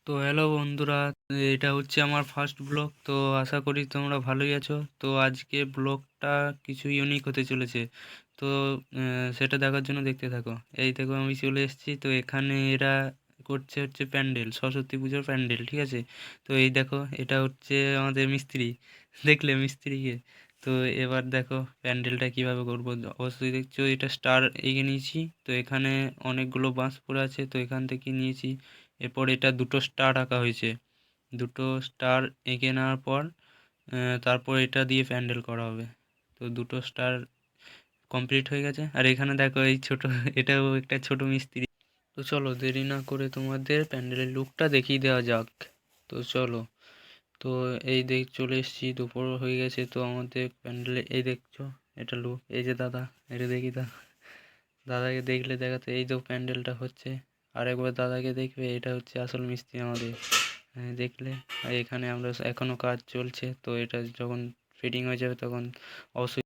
তো হ্যালো বন্ধুরা, এটা হচ্ছে আমার ফার্স্ট ব্লগ। তো আশা করি তোমরা ভালোই আছো। তো আজকে ব্লগটা কিছু ইউনিক হতে চলেছে। তো সেটা দেখার জন্য দেখতে থাকো। এই দেখো আমি চলে এসেছি। তো এখানে এরা করছে হচ্ছে প্যান্ডেল, সরস্বতী পুজোর প্যান্ডেল, ঠিক আছে। তো এই দেখো, এটা হচ্ছে আমাদের মিস্ত্রি। দেখলে মিস্ত্রিকে? তো এবার দেখো প্যান্ডেলটা কিভাবে করবো। অবশ্যই দেখছো এটা স্টার এগিয়ে নিয়েছি। তো এখানে অনেকগুলো বাঁশ পড়ে আছে, তো এখান থেকে নিয়েছি। এরপর এটা দুটো স্টার আঁকা হয়েছে। দুটো স্টার এঁকে নেওয়ার পর তারপর এটা দিয়ে প্যান্ডেল করা হবে। তো দুটো স্টার কমপ্লিট হয়ে গেছে। আর এখানে দেখো এই ছোট এটাও একটা ছোট মিস্ত্রি। তো চলো দেরি না করে তোমাদের প্যান্ডেলের লুকটা দেখিয়ে দেওয়া যাক। তো চলো। তো এই চলে এসেছি, দুপুর হয়ে গেছে। তো আমাদের প্যান্ডেলে এই দেখছো, এটা লুক। এই যে দাদা, এটা দেখি দাদাকে দেখলে দেখাতে, এই তো প্যান্ডেলটা হচ্ছে। আর একবার দাদাকে দেখবে, এটা হচ্ছে আসল মিস্ত্রি আমাদের। হ্যাঁ, দেখলে? আর এখানে আমরা এখনও কাজ চলছে। তো এটা যখন ফিটিং হয়ে যাবে তখন অবশ্যই